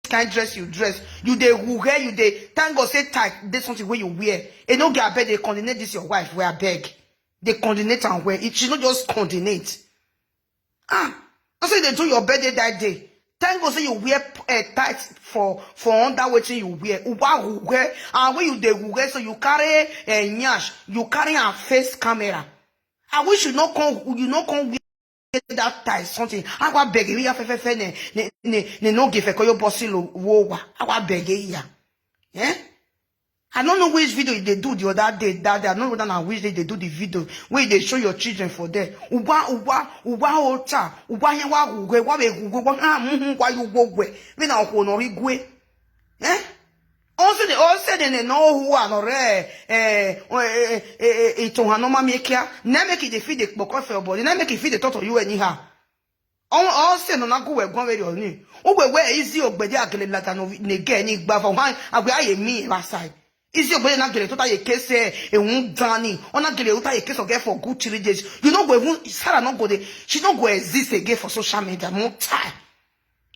kind dress you dress. You dey wear, you dey thank God say tight. This something where you wear. And no get bed they coordinate this your wife where I beg. They coordinate and wear. It should not just coordinate. I say they do your birthday that day. Thank God say you wear tight for under wetin you wear. Uba wear and when you dey wear so you carry a nyash, you carry a face camera. I wish you not come wear that tie something. I wa beg you fe ne no give ko your bossy lo wo. I wa beg you. Eh? I don't know which video they do the other day. That day, I don't know which day they do the video where they show your children for there. Uba ota, uba yewa ugwe, wa you go gwe. Me na ko no igwe. Eh? Also they know who are no ito hanoma mekia. Na make it feed the bokofe body. Na make it feed the thought of you anyhow. All say no na go we gwan very oni. Ugwe easy ogbede agele lata no nege ni gba for one agbe aye mi aside. Is your brain not get total a case a wound Danny or not get a case of get for good 3 days? You know where Sarah not go there. She don't go exist again for social media. No time.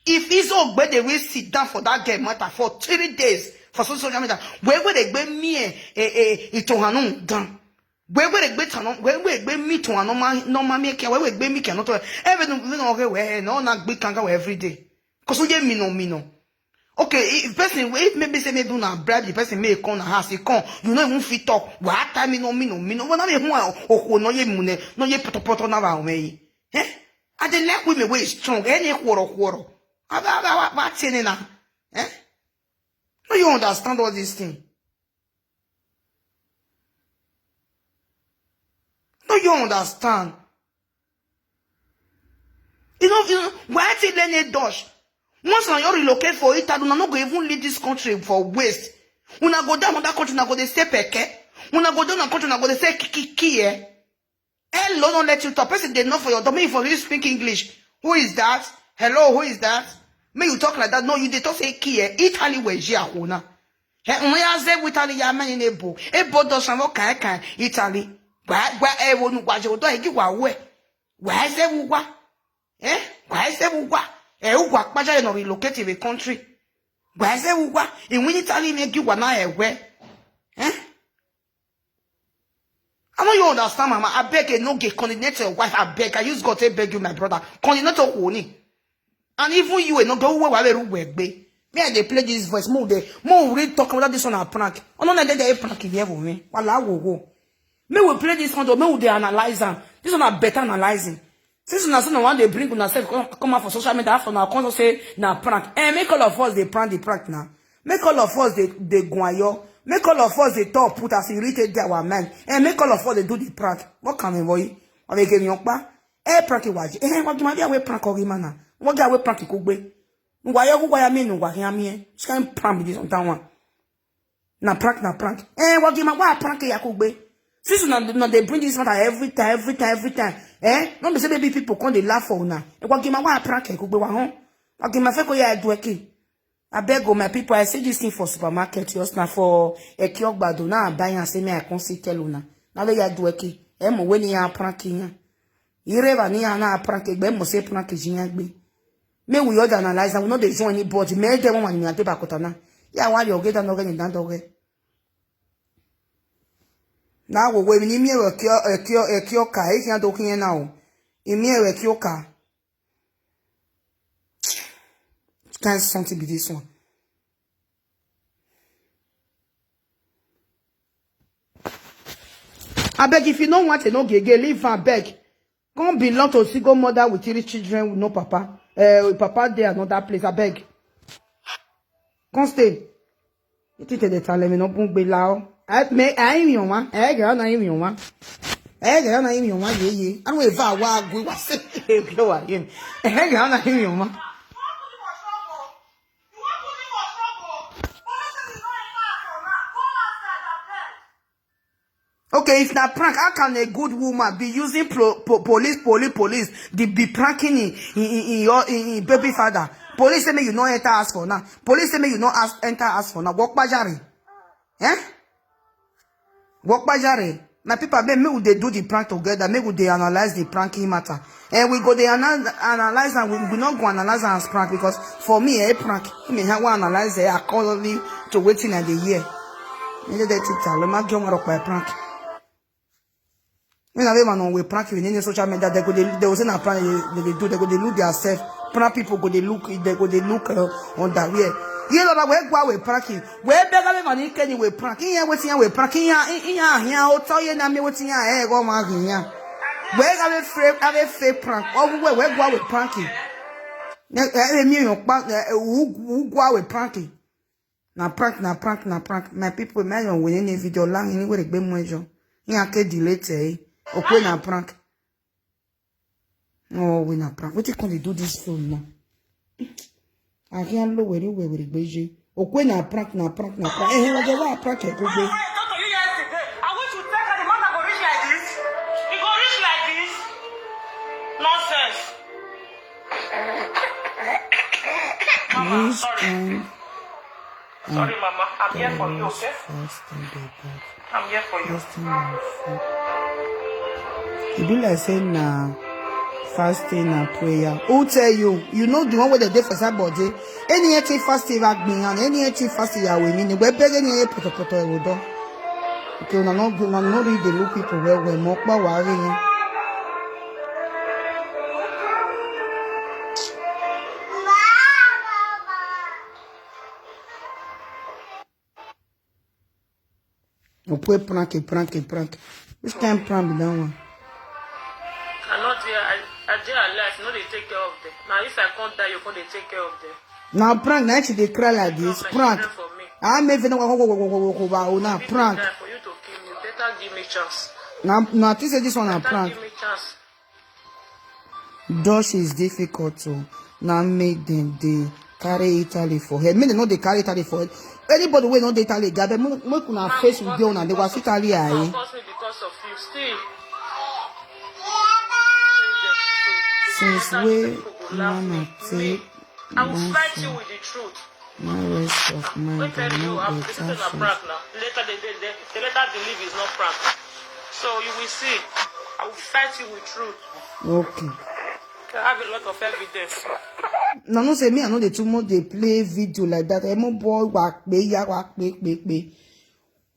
If it's all where they will sit down for that game matter for 3 days for social media, where will they be me it to Hanon done? Where will they be to where will they me to no mammy care? Where will they me cannot ever where no not big kangaroo every day? Because we get me no. Okay, if person maybe say maybe una bribe the person may come na house, he come, you know even fit talk. What time me no. When I me who no ye mune, no ye poto na ba me. Eh? I dey like women wey strong. Any quarrel. What saying na? Eh? No, you understand all these things. No, you understand. You know, why take any dodge? Once you relocate for it, you not go even leave this country for waste. When I go down on that country, I go they say peke. When I go down on that country, I go they say kiki. Hello, don't let you talk. Person they know for your domain for you speak English. Who is that? Hello, who is that? May you talk like that? No, you they talk say kie. Italy we jia hona. He unya ze Italy ya man in ebo. Ebo do sanwo kan Italy. Gwa ewo nu gwa je do egi wa we. Wa ze wuwa. Wa ze wuwa. Ugwa kpaja no relocate the country. Why say ugwa? In when Italy make you wana ewe. Eh? I know you understand, mama. I beg you, no get coordinate your wife. I beg. I use God to beg you, my brother. Coordinate your honey. And even you, no go where be. Me and they play this voice. More read talk about this on a prank. Oh no, they prank here for me. Wala go. Me will play this one. Me will they analyze them. This one are better analyzing. Since na one they bring on self come out for social media after now come say na prank. Make all of us they prank the prank now. Make all of us they guayo. Make all of us they talk put as irritated our man. Make all of us they do the prank. What can we boy? Or they give me okpa. Prank waji. What do you we prank mana? What guy we prank kugbe? Ngwayo me no ngwa me. She can prank this on that one. Na prank. What give me what prank ya kugbe? Since now they bring this matter every time. No be say baby people come they laugh for now. E kwa gima wa prank e kugbe wa hon. Wa gima fe ko ya do eke. I beg my people, I say this thing for supermarket just now for eki ogbado na buy and say me I come see tell una. Na le ya do eke. E mo we ni ya prank yan. Ire ba ni ya na prank egbe mo say prank jiyan gbe. Me we other analyze and we no dey join anybody. Me dem wan ni ate ba kotana. Ya wa yo get no get dan doge. Now we ni mi ekio ka e kan do kin now. Imi ekio ka. Can't something be this one. I beg if you don't want to know gege, leave and beg. Come belong to a single mother with 3 children with no papa. Papa there another place. I beg. Come stay. You think they tell me no bung be lao. I am your man. I am your man. I am your man. Ye. I don't even wa go was say go again. I am your man. Okay, if not prank, how can a good woman be using police, be pranking in your baby father? Police say me you no enter ask for now. Police say me you no enter ask for now. Walk bajari. Eh? Walk bajari. My people, me would they do the prank together. Me would they analyze the pranking matter. And we go they analyze and we not go analyze as prank because for me prank me how analyze accordingly to waiting at the year. Need that it tell me get one by prank. When I man we prank in any social media they was in a prank they do they go they look themselves prank people go they look on that way. You know that we go we pranking. We beg man can we prank. Here waiting we pranking here o tell you na me waiting here go man here. We have a fake prank. Oh, we go with pranking. Who go with pranking? Na prank. My people, man, when any video long anywhere, they be measure. You can delete it. Okay, na prank. No, we na prank. What you can do this film now? I can't know where we be. Okay, na prank. Eh, what prank? Nonsense. Mama, sorry. Sorry, Mama. I'm here for you, okay? I'm here for you. It be like saying fasting and prayer. Who tell you? You know the one where they do for somebody. Any actually fasting back me and any actually fasting are with me. We beg any poto we do. Okay, we not read the look people where we mock by worrying. No put prank. Which time prank be that one? I'm not there. I did alive. No, they take care of them. Now, if I can't die, you're going to take care of them. Now prank. Now actually they cry like this. Prank. I'm even now prank. For you to kill me, better give me chance. Now this is this one a prank. Give me chance. Dutch is difficult to now make them they carry Italy for head. Me they know they carry Italy for head. Anybody wey know they Italy, Gabe, make una face with you and they was Italy aye. Because of you, still. Since we mama take I will fight you with the truth. my rest of mind. Wait tell you, this is a prank now. Later they believe it's not prank. So you will see. I will fight you with truth. Okay. I have a lot of evidence. No say me I know they too much they play video like that. Emo boy wak pe.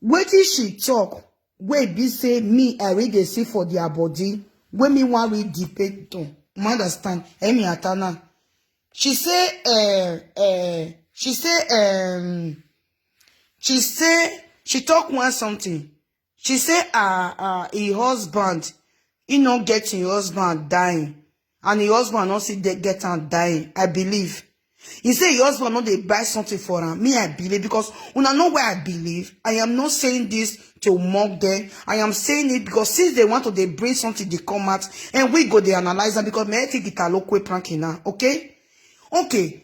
Wetin she talk? Wey be say me I read they see for their body. When me want read the paper. You understand? Emi atana. She say she talk one something. She say her husband, he not getting your husband dying. And your husband not see they get and dying. I believe. He say your husband not they buy something for her. Me, I believe because when I know where I believe, I am not saying this to mock them. I am saying it because since they want to they bring something they come out and we go they analyze them because me think it a local pranking now. Okay? Okay.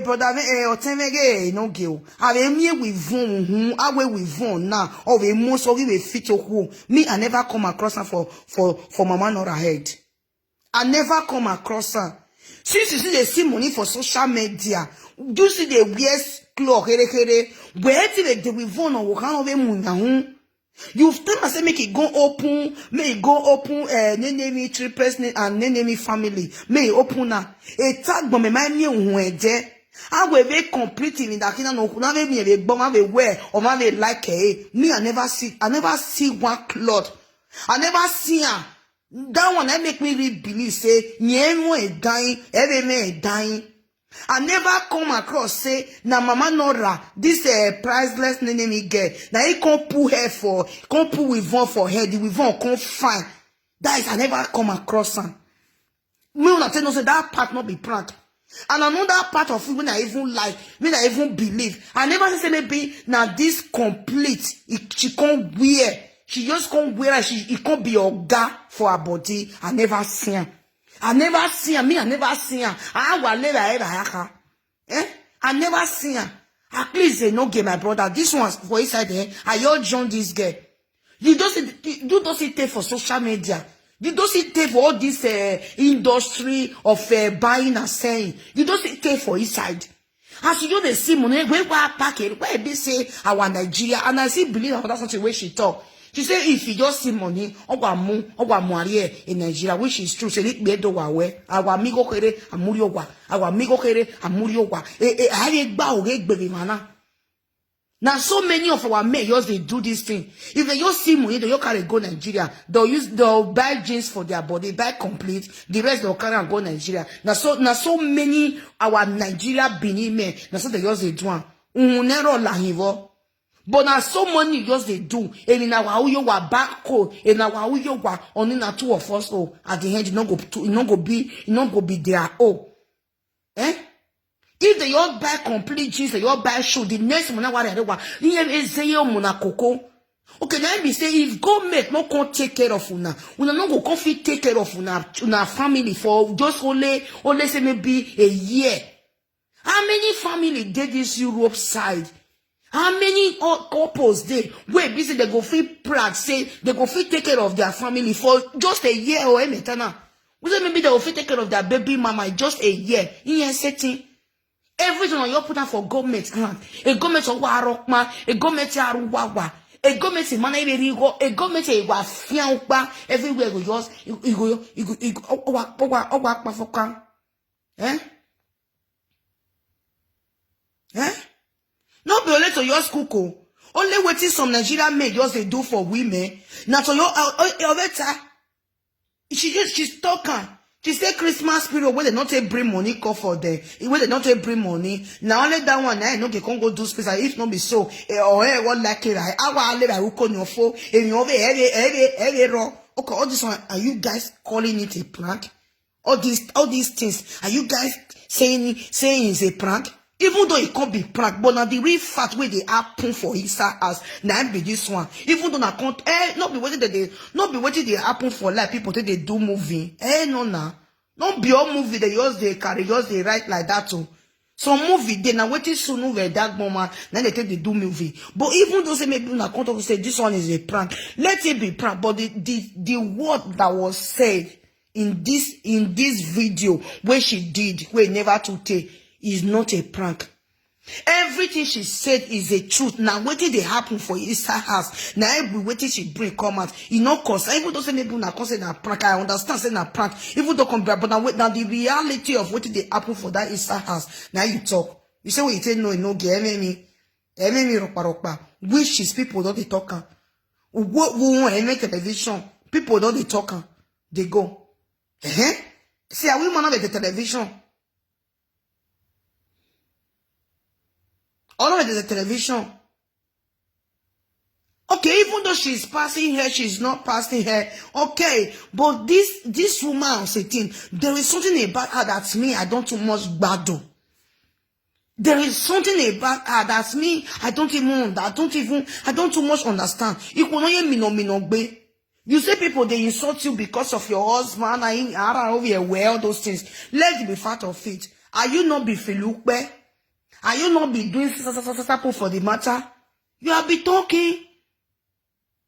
Brother, Otemege no girl. I me with Von, I will with Von now. Or we most of you fit who. Me, I never come across her for mama nor ahead. I never come across her. Since you see they see money for social media, you see the weird clock, where they will phone or can of them. You've told us make it go open, name me 3 person and name me family, may open now. A tag bomb my me when there. I will be completely in that kingdom no could never be a bomb of a wear or maybe like me. I never see one cloth. I never see her. That one that make me really believe say anyone is dying, every man is dying. I never come across say na mama Nora this priceless name girl. Now he can't pull her can't pull with one for her, the with one can't find. That is I never come across her. Me not tell no say that part not be prank. And another part of it when I even like, when I even believe. I never say maybe now this complete she can't wear. She just can't wear her. It can't be your guy for her body. I never see her. I never see her. Me, I never see her. I never see her. At least they no get my brother. This one's for inside there. I all join this girl. You don't see take for social media. You don't see take for all this industry of buying and selling. You don't see take for inside. As you don't see money, when we pack it, where they say our Nigeria, and I see believe that's such a way she talk. She said if you just see money, owa moarie in Nigeria, which is true. Say it be do wa we. Our amigo kere amuri owa. Our amigo kere amuri owa. Aye gba o ge gbere mana. Now so many of our men just they do this thing. If they just see money, they just carry go Nigeria. They'll buy jeans for their body, buy complete. The rest they'll carry and go Nigeria. Now so many our Nigeria Benin men. Now so they just they do. Unero lahivo. But now so many just they do. And in our you wa back code. In our you wa only na two of us. Oh, at the end you not go be their eh? If they all buy complete jeans, they all buy shoe, the next month what they do, okay, now be say if government no can take care of una no go come fit take care of una family for just only say maybe a year. How many family did this Europe side? How many couples they wait busy they go fit proud say they go fit take care of their family for just a year or anything? Maybe they go fit take care of their baby mama just a year. In setting. Everything on your put out for government hand. A government of warokma, a government aruwawa, a government in manay, a government a wafianba, everywhere go yours, you go, eh? Eh? No be only to your school, only waiting some Nigerian men just they do for women. Now to your better. She's talking. She say Christmas period where they not take bring money call for them. Where they not take bring money. Now only that one I know they can't go do space. If not be so, or what like it right. I will let who your phone and you over every raw. Okay, all this one, are you guys calling it a prank? All these things, are you guys saying it's a prank? Even though it can't be prank, but now the real fact where they happen for Isa as now be this one. Even though I can't, not be waiting they happen for like people think they do movie. No nah. Not be all movie they use they carry, use they write like that too. Some movie they now waiting soon over that moment, then they take they do movie. But even though say maybe na can't say this one is a prank, let it be prank. But the word that was said in this video where she did, where never to take. Is not a prank. Everything she said is a truth. Now, what did they happen for Easter house? Now, every waiting she bring come out. You know, cause even though say maybe na cause na prank, I understand say na prank. Even though come back, but now the reality of what did they happen for that Easter house. Now you talk. You say what you say no, Enogie, ropa. Which is people don't they talk. What we make television? People don't they talk. They go. See, are we man of the television? All of it is a television. Okay, even though she's passing here, she's not passing here. Okay, but this woman saying there is something about her that's me. I don't too much battle. There is something about her that's me. I don't too much understand. You say people they insult you because of your husband. I over here wear all those things. Let's be part of it. Are you not be filukbe? Are you not be doing something for the matter? You have been talking.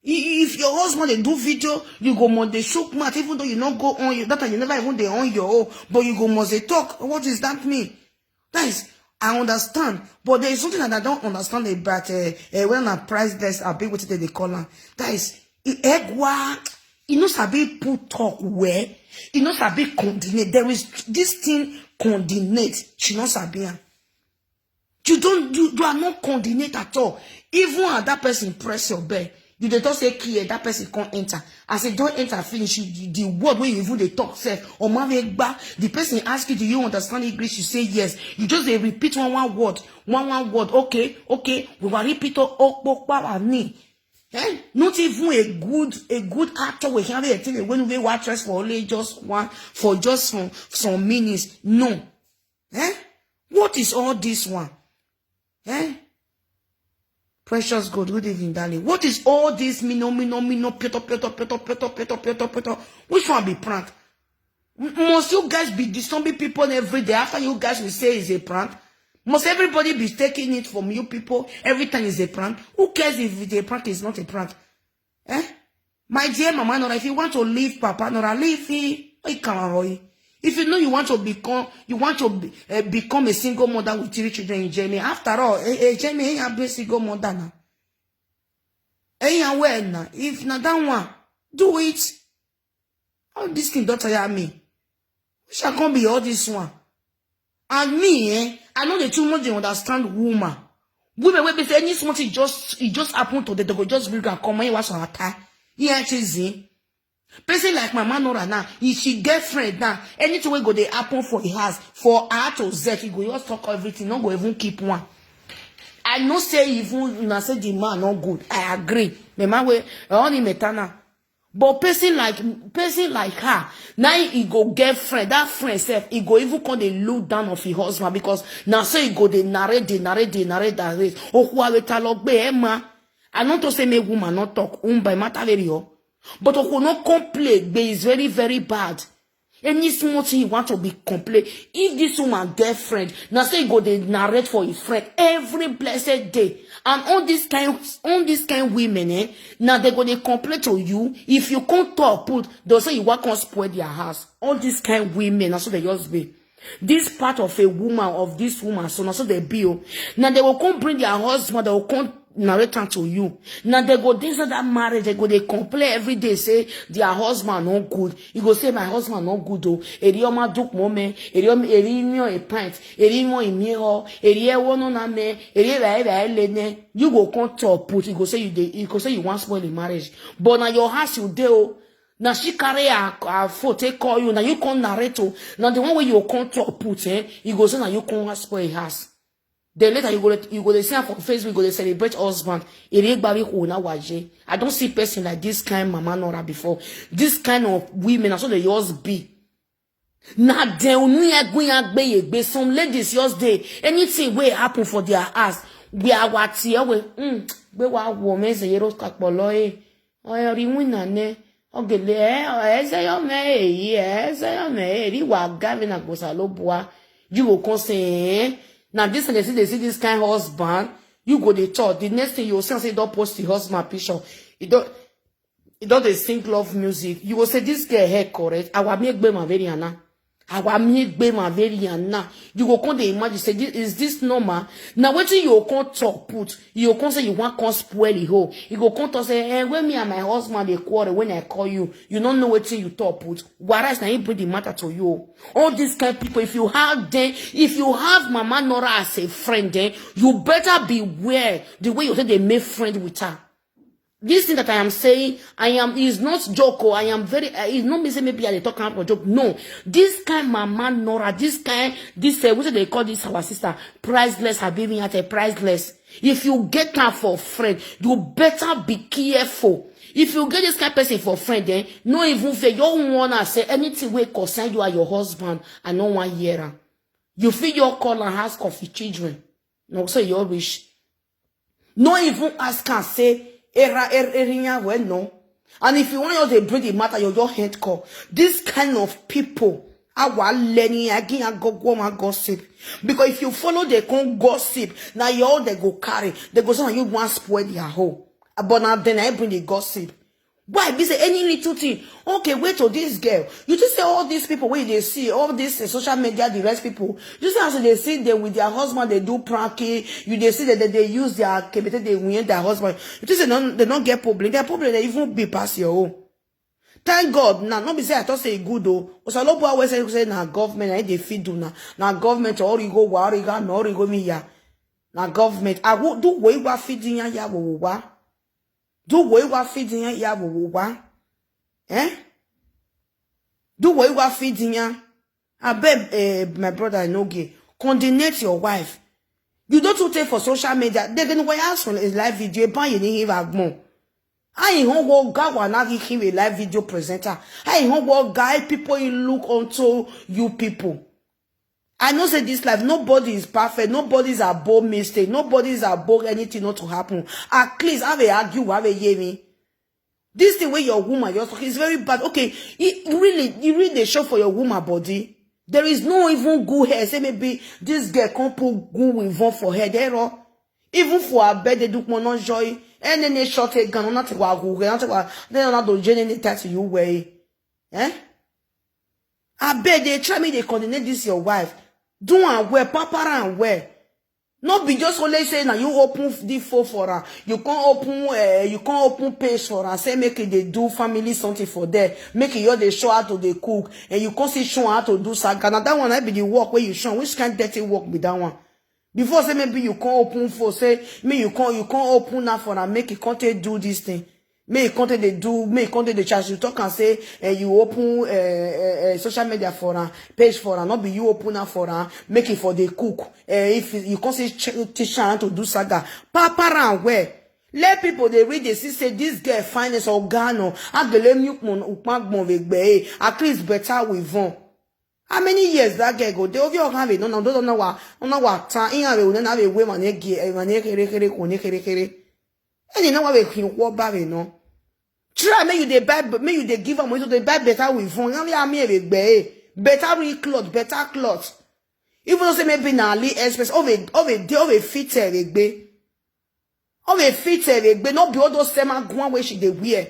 If your husband they do video, you go must they shook mouth, even though you not go on that time you never even they on your own, but you go must they talk. What does that mean? That is, I understand, but there is something that I don't understand about when I priceless a big what they call her. That is you know sabi put talk where you know sabi coordinate. There is this thing coordinate. She not sabi. You are not coordinate at all. Even at that person press your bell, you don't say clear, that person can't enter. As they don't enter, finish the word where you even they talk self or the person ask you, do you understand English? You say yes. You just they repeat one word. Okay. We will repeat not even a good actor will have a thing when we watch us for only just some minutes. No. What is all this one? Precious God, good evening, darling. What is all this mino, peto? Which one be prank? Must you guys be disturbing people every day after you guys will say it's a prank? Must everybody be taking it from you people every time it's a prank? Who cares if it's a prank, it's not a prank? My dear mama, Nora, if you want to leave Papa, Nora, leave him. If you know you want to become a single mother with 3 children in Jamie, after all, Jamie ain't a single mother now. Anywhere now. If not that one, do it. All this thing don't tire me. We shall come be all this one. And me, I know the too much they understand woman. Women will be saying any small thing it just happened to them, they go just bring and come and watch on attack. Yeah, it is. Person like my man Nora now, if she get friend now, anything will go they happen for the house, for her to Z, he go just talk everything, not go even keep one. I no say even na say the man not good. I agree. The man will only metana. But person like her, now he go get friend. That friend self, he go even come they look down of his husband because now say he go they narrate that race. Oh, who are we talk be Emma? I not to say me woman not talk by matter very but who not complain be is very, very bad. Any small thing you want to be complain. If this woman girlfriend, now say go they narrate for his friend every blessed day. And all this kind women, now they go they complain to you. If you can't talk, they'll say you want to spoil their house. All these kind women, that's what they just be. This part of a woman, of this woman, so now so they be. Now they will come bring their husband, they will come narrate to you. Now they go this that marriage, they go they complain every day, say their husband not good. You go say my husband not good though. Erioma duk moment, Erioma a pint, Erimo imiro, Erie na me, Erie. You go come talk put. You go say you go say you want spoil the marriage. But now your house you do. Now she carry her phone, take call you. Now you can't narrate. Now the one way you can't talk put, you go say now you can't spoil a house. Then later you go to see her for Facebook, you go to celebrate husband. I don't see person like this kind mama Nora before. This kind of women, that's what they yours be. Now they some ladies yours day. Anything will happen for their ass. We are what here we were women say yero kakpolo oh riwina ne ogele say your me ri wa gavin agbosaloboa. You will come say now this and they see this kind of husband, you go they talk. The next thing you will say don't post the husband picture. It don't they sing love music. You will say this girl hair correct. I will make my very ana. You go come they imagine say is this normal? Now what you can't talk put, you can't say you want to spoil the whole. You go come to say, hey, when me and my husband they quarrel when I call you, you don't know what you talk put. Whereas now it bring the matter to you. All these kind of people, if you have Mama Nora as a friend, you better beware the way you say they make friend with her. This thing that I am saying, is not joke. It's not me say maybe I talk about joke. No, this kind Mama Nora, what do they call this our sister? Priceless, her baby at a priceless. If you get her for friend, you better be careful. If you get this kind of person for friend, no even if you don't wanna say anything will concern you or your husband, and no one hear her. You feel your call and ask of your children. No, say your wish. No even ask and say. Well, no. And if you want to bring the matter, your head call. This kind of people, our learning again, go gossip. Because if you follow the gossip, now you all they go carry. They go say you want spoil their whole. But now then I bring the gossip. Why? Be say any little thing. Okay, wait till this girl. You just say all these people where they see all these social media, the rest people. Just as they see them with their husband, they do pranking. You they see that they use their capability, they win their husband. You just say they don't get problem. Their problem they even be past your own. Thank God. Now, not be say I thought say good though. So no boy always say na government I they feed do na government or you go war you got no you go me ya. Na government. I will do way wa feeding ya wa. Do what you are feeding ya wa? Do what you are feeding ya? I beg my brother Enogie, condemnate your wife. You don't take for social media. They're gonna ask for a live video. Buy you need more. I ain't home guy wanna give him a live video presenter. I ain't home guy people in look onto you people. I know say this life, nobody is perfect, nobody is above mistake, nobody is above anything not to happen. At least have a argue, have a hear me. This thing where your woman, you're talking is very bad. Okay, you really they show for your woman body. There is no even good hair. Say maybe this girl can't put good with for her there. Even for her bed, they do more not joy. And then they short a gun, not a waggle, they don't do genuinely to you way. I bet they try me, they coordinate this your wife. Do and wear, papa and wear. Not be just only saying that you open the phone for her. You can't open page for her. Say make it they do family something for them. Make it you they show how to they cook. And you can't see show how to do saga. Now that one I be the work where you show. Which kind of dirty work be that one? Before say maybe you can't open for say me you can't open that for her. Make it can't do this thing. May content they do, may content they charge you talk and say you open social media for her, page for her, not be you open her for her, make it for the cook. If you can't say teach her to do saga, papa around where let people they read they see say this girl finance organo, agelem yukmon ukmagbon vegbe, at least better with one. How many years that girl go? They over have it. No, don't know what time. In have it, then have a way man kere. And you know what we can walk back, you know. Try make you they buy, make you they give them money so they buy better with phone. Now we are me with better clothes, better clothes. Even though say maybe na AliExpress, over fit with be. Over fit with be. Not be all those same one where she they wear.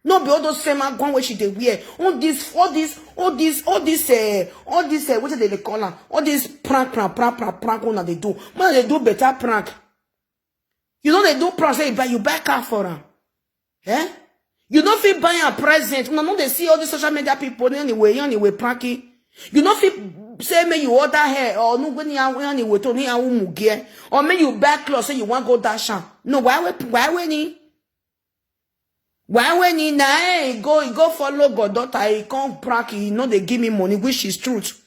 Not be all those same one where she they wear. All this, what do they call them? All this prank, what they do? When they do better prank. You know they do prank, say you buy car for them. Eh? You don't feel buying a present. No, they see all the social media people anyway, pranky. You don't feel say me you order hair or no when you anyway to ni mugie or me you buy clothes say you want go dash. No, why when he na go follow God daughter, he can't prank, you know they give me money, which is truth.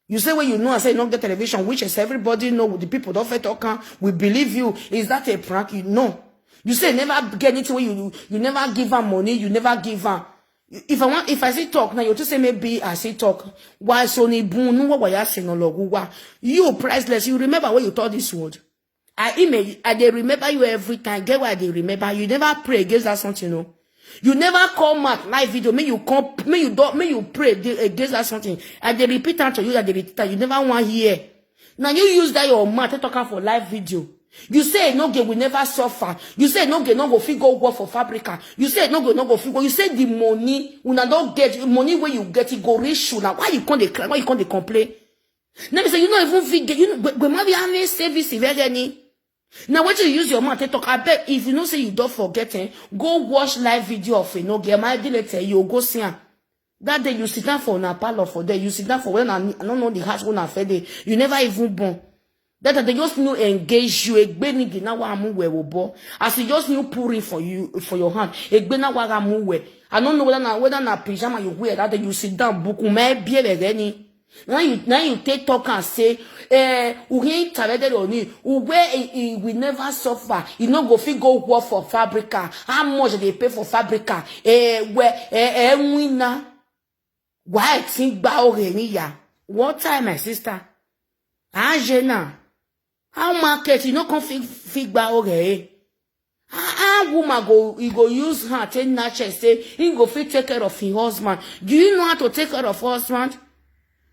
You say when you know I say not get television, which is everybody know the people don't fit talk, we believe you. Is that a prank? You know. You say never get it where you never give her money, you never give her. If I say talk now, you just say maybe I say talk. Why so ni boon no what you say no logo. You priceless. You remember when you taught this word. I they remember you every time. Get why they remember you never pray against that something, you know. You never come out live video. May you pray against that something. And they repeat unto you that they repeat that you never want to hear. Now you use that your mouth to talk for live video. You say no girl will never suffer. You say no girl no go figure work for fabrica. You say no girl no go figure. You say the money when I don't get money where you get it go reach you. Now why you can't cry? Why you can't complain? Let me say you know even figure you know but maybe I have service if any. Now when you use your mouth to talk, I bet if you know say you don't forget go watch live video of Enogie. My delete you go see her. That day you sit down for an parlor for there. You sit down for when I don't know the house when I fed it. You never even born. That they just new engage you. Egbe na wa amu we wobo. As you just new pouring for you for your hand. Egbe na wa amu we. I don't know whether na pajama you wear. That day you sit down book me be any. Now you take talk and say, we talented on you. We never suffer. You know go fit go work for fabrica. How much they pay for fabrica? Winner. Why think ba ya? What time, my sister? Jena. How market you know can fig ba how woman go use her take natural say he go fit take care of his husband. Do you know how to take care of husband?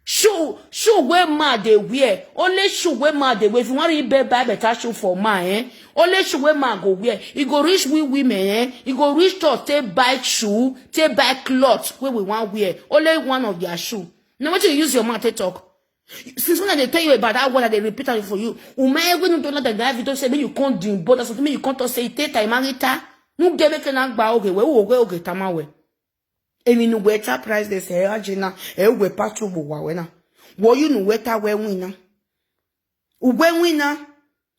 Shoe where ma they wear. Only shoe where ma they wear. If you want to buy better shoe for ma, only shoe where ma go wear. You go reach we women, You go reach to take buy shoe, take buy clothes where we want wear. Only one of their shoe. Now what you use your mouth to talk? Since when they tell you about that word that they repeat it for you, when don't let the guy video say you can't do but that's something you can't say take time marita. No give it an agba okay, we tamawe. Emi no weta price they say ajina we patro bo wa na. Wo you no weta we winner. Ugwe winner.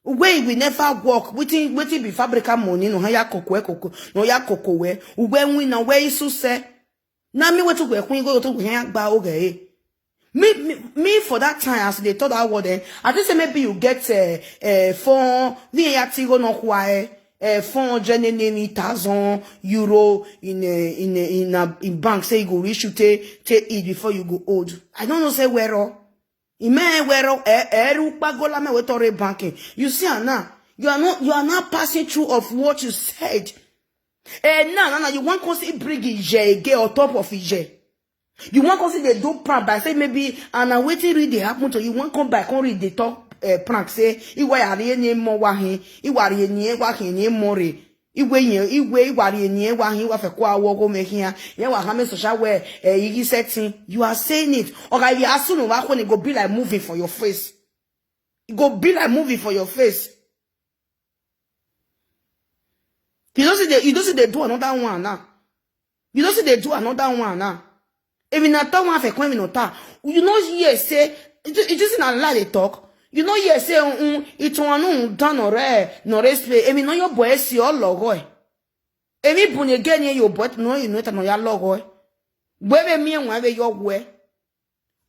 Ugwe we never work. Waiting be fabrica money no ya koko no ya koko we. Ugwe winner we isu se. Na me wetu we kun go to we agba okay. Me for that time as they thought that word I think say maybe you get for the article no why 480,000 euro in bank say you go reach you take it before you go old. I don't know say where banking. You see now you are not passing through of what you said. Now you want to see bring it on top of it. You want to see they do prank by say maybe and I waiting read they happen to you want come back and read the talk prank say iwa yare ni mo wa hin iwa re ni wa hin ni mo re iwe iwa re ni wa hin wa fe ko awo go me hin ya wa ha me social where you setting you are saying it or if you assume wa go be like moving for your face It go be like movie for your face. You don't see they do another one now. You don't see they do another one now. If not talk one for when we not talk, you know here say it isn't a lie they talk. You know here say it one done or no respect. Emi no your boy see all logo. Emi bun again your boy no you know it no your logo. Where me and where your way.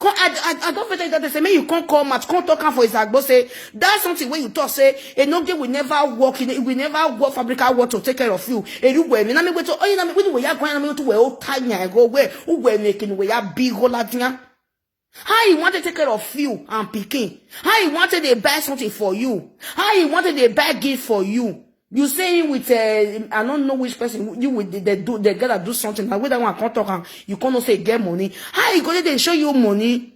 I don't feel that they say, man, you can't call match, can't talk for his agbo say, that's something when you talk, say, Enogie will never work in it, will never work fabrica work to take care of you. And you wear me, I mean, wait, oh, you know, when you are going to wear old tiny, I go where, who were making where big hole latina. How he wanted to take care of you and picking. How he wanted to buy something for you. How he wanted to buy gift for you. You say with I don't know which person you with they gotta do something. Now with that one can't talk and you can't say get money. How you gonna they show you money?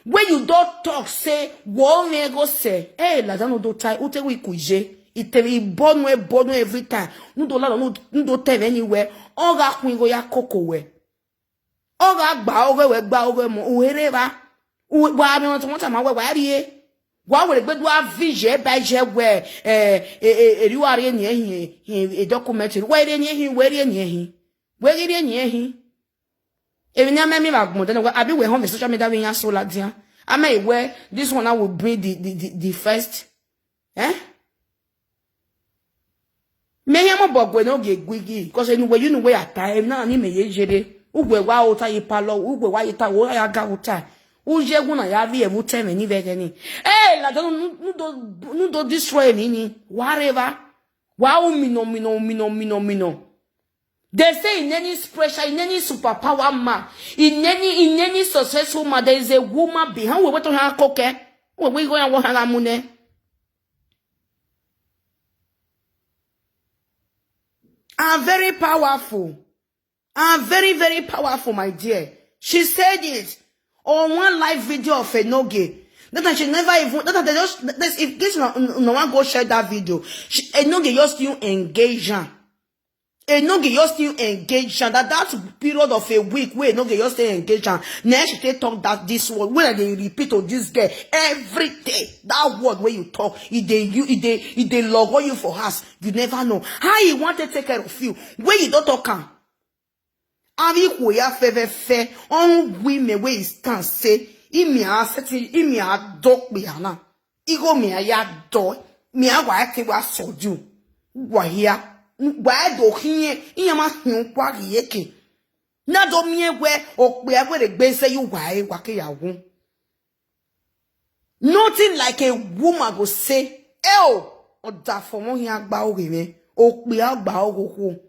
When you don't talk, say one may go say, hey, la don't do tie, ute we kuje. It be born every time. No do tell anywhere. All that we go ya coco we. All that ba over mo wherever. Wa me want to my way. Why would it do vision by where you are in a documentary? Where in here, where in here, where in here? If you never me back more than I be home social media when you so like I may wear this one. I will bring the first, Me am about when no get gwiggy because anyway you know where at time now. Ni me yejere. Ugwe wa ota yipalo. Ugwe wa yita wo ya ga uta. Uje guna ya vi evu teme ni vegeni. Eh, la don't do destroy ni whatever. Wow, mino. They say in any pressure, in any superpower man, in any successful man, there is a woman behind. We went to her coke. We go and want her money. I'm very powerful. I'm very, very powerful, my dear. She said it on one live video of Enogie. That she never even, that they just, if this no one go share that video, Enogie just still engage her. Enogie just still engage her. That period of a week where Enogie just still engage her. Now she take talk that this word, when they repeat to this girl every day, that word where you talk, if they log on you for us, you never know. How he want to take care of you, where you don't talk. Avi koya fe on we me we stand say imi a seti imi a dog be ana igo me a ya do me a wa ke wa soju wa hia wa do hin iyama hin kwa yeke na do me we okpe agwe de gbe say you wa ke ya wo. Nothing like a woman go say oda for mo hin agba ore me okpe agba ogogo.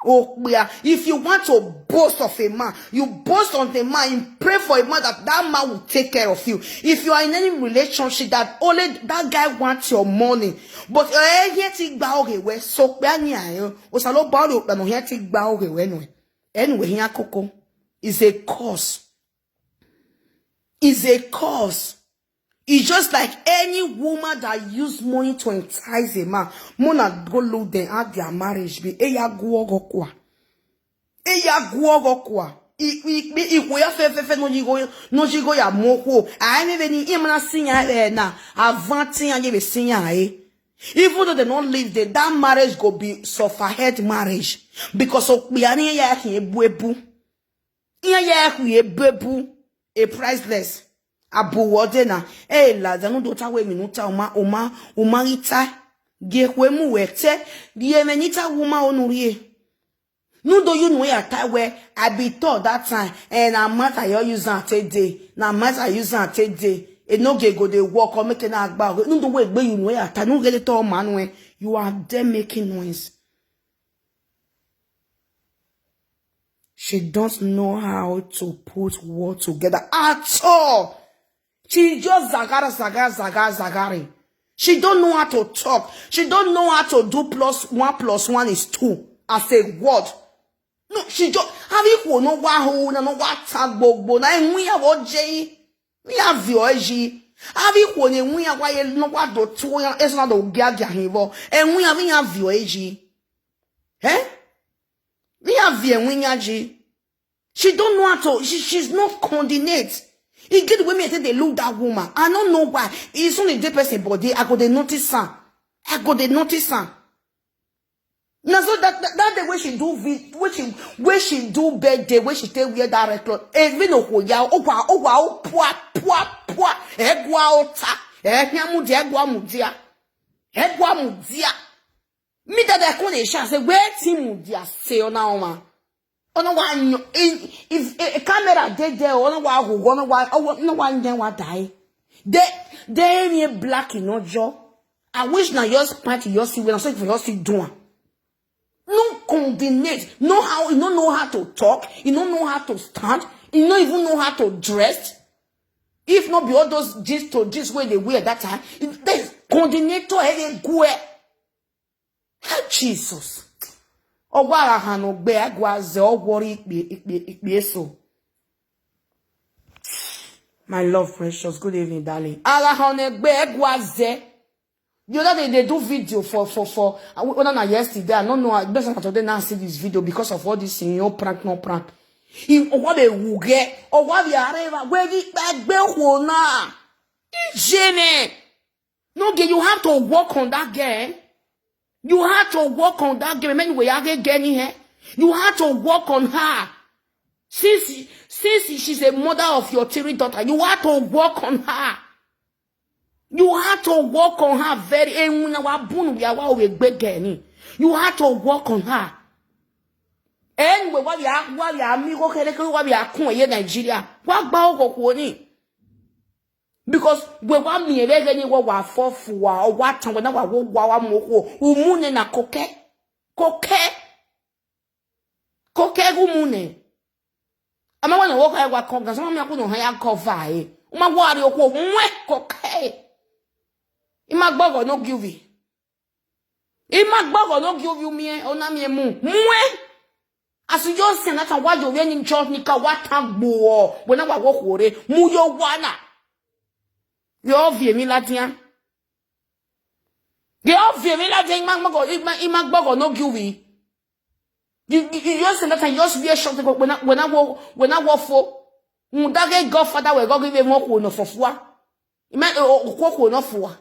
If you want to boast of a man, you boast on the man, you pray for a man that man will take care of you. If you are in any relationship that only that guy wants your money, but yet he bow away, so anyway, here Coco is a cause. Is a cause. It's just like any woman that use money to entice a man. Mona go look them at their marriage be. Eya guogo kwa. If we have no jigo ya moko. I never ni imana sinya na. Avanti and you sinya Even though they don't live there, that marriage go be sufferhead marriage because of we are ya buebu. Ya bebu a priceless. Abu wadena la zanu dota we minuta uma ita gekwe mu wete die menita wuma onurie no do you know ya tie where I be told that time and na matter you use am today na matter use am today Enogie go dey work or make na agba no do we gbe you know ya tie no get to man when you are there making noise. She don't know how to put words together at all. She just zagari. She don't know how to talk. She don't know how to do +1 + 2 as a word. No, she just have you no wa na no wa tagbo na enwi ya oje. We have yoji. Have you ne enwi ya wa ye no wa do to ya esna do gaga hivo. Enwi ya we have yoji. We have enwi ya ji. She don't know how to she's not coordinate. He get the way me say they look that woman. I don't know why. It's only the person body. I go they notice her. Now so that the way she do where she do birthday, where she take wear that red cloth. Even no ya pua egwa ota egwa mudia me that I can't say where team mudia say on now man. Ono one if a camera dead there ono wa who ono wa no one then wa die. They me black in no jaw. I wish now yours party yours see when I say for yours see doing. No coordinate. You don't know how to talk. You don't know how to stand. You don't even know how to dress. If not be all those jeans to jeans where they wear that time, there's coordinator everywhere. Jesus. Ogwara hano be agwaze ogwori ikpe so. My love, precious. Good evening, darling. Ala hano be agwaze. The other day they do video for yesterday. I don't know. Best today now see this video because of all this in your prank, no prank. What they will get or what they are where it back na. Jenny. No, you have to work on that girl. You have to work on that girl. Anyway, I get getting here. You have to work on her. Since she's a mother of your three daughter, you have to work on her. You have to work on her very. You have to work on her. And what we are Nigeria. What about because we want me any what for or what time when I walk umune na koke umune. I'm want to walk I walk conga. Some of me I cover. Uma worry koke. Imagbogo no give you. Imagbogo no give you me ona me mu. Mwe. As you just say that what you in church nika what tagbo when I walk ore mu yo wana. You all vie mi latin. You all vie mi latin imagbogo no give you. You just say that and just be a short when I walk for Mudage Godfather will go give him more no for four. Ima okoko no for.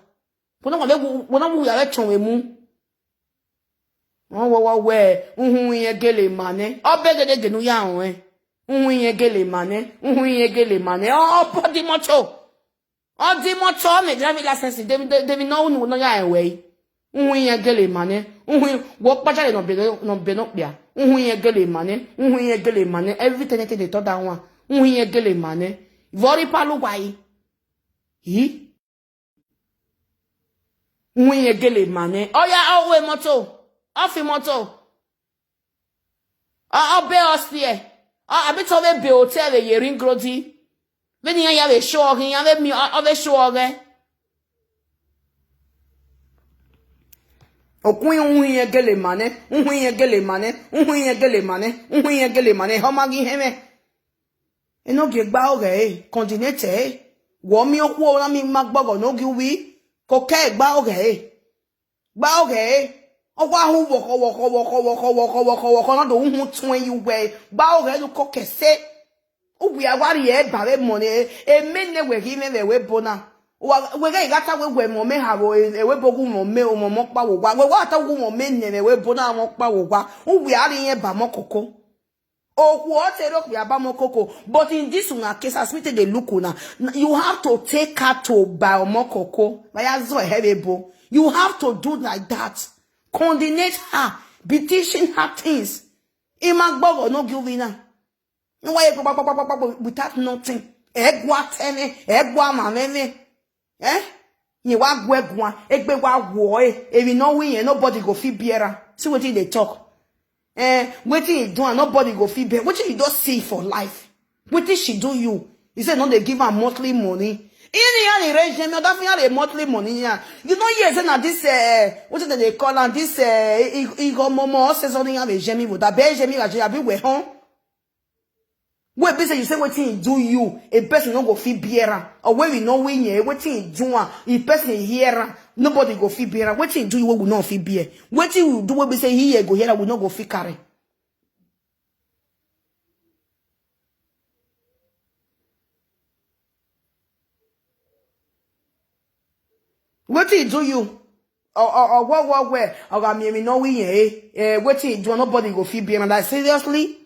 When we are at Chonemu. Oh, where, ye gele mane. Oh, better than the new young, ye gele mane, ye gele mane. Oh, podi moto. Oh, di moto, me drive license, they know no ya way. Ye gele mane, walk back no benopia. Ye gele mane, ye gele mane, everything they thought that one. Ye gele mane. Very palu why. He? Ye gele mane. Oh yeah, oh we moto. Off moto. Oh be us here. Oh a bit of a be hotel ye ring grody. When you have a show, you have me of a show again. O ye gele mane. Ye gele mane. Ye gele mane. Ye gele mane. How magi heme? Enogie gba oge continente. Wo mi okwo na mi magbogo no gi wi. Koke gba oge. Gba oge. Owa hu woko na do hu tun you we. Gba oge lu koke se. Ubi awari e bare money. E menne we gi me we bona. We ga igata we mo me ha wo e we bogu mo me o mo pa wo gwa. We wa ta wu mo me ne we bona mo pa wo gwa. Ubi ari yen ba mo koko. But in this one case, as we take the look now, you have to take her to buy more cocoa. You have to do like that. Coordinate her, be teaching her things. Imagbogo no giving her. No way without nothing. Egwa tene, egwa mameme. Eh? You wa gwegwa, egbe wa wo if you know we nobody go fit bearer. See what they talk. Waiting you do and nobody go feel bad. What you don't see for life? What did she do you? He said no, they give her monthly money. In the regime, you don't have monthly money. You know, yes, and this what is they call and this Igor Momo says something have a Jemmy with a bear Jemmy like you be home. Where basically you say what thing do you, a person not go feel bearer, or where we know when you what thing do a person here, nobody go feel bearer. What thing do you will not feel beer? What thing you do what we say here go here will not go feel carry. Wetin do you? Or where? Or me no we wetin do nobody go fit be and like seriously?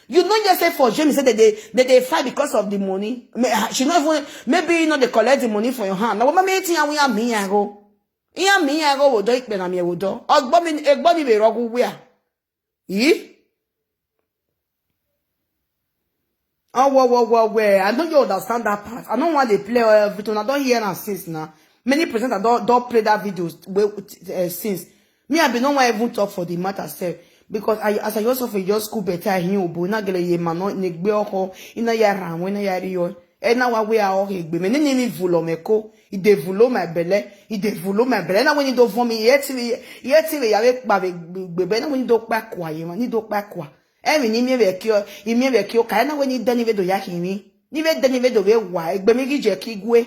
You don't just say for Jamie say that they fight because of the money. She not even maybe you know they collect the money for your hand. Now what me tin we am me go. Iya mi go wo do ipe na mi wo do. Egbo mi be rogu where? Yi? Oh, where? I know you understand that part. I don't want to play everything. I don't hear and since now. Many presenters don't play that video since. Me, I be no one even talk for the matter self. Because as I also for your school better here, but na gele ye man no negbe oko ina ya ran when ya ri e na wa we a o egbe me ni mi vulo me ko I de vulo my belle na when you do for me yet we ya we pa be na when you do pa kwa ye man ni do pa kwa e mi ni mi be kio ka na when you dani we do ya kimi ni we dani we do we wa egbe mi gi je ki gwe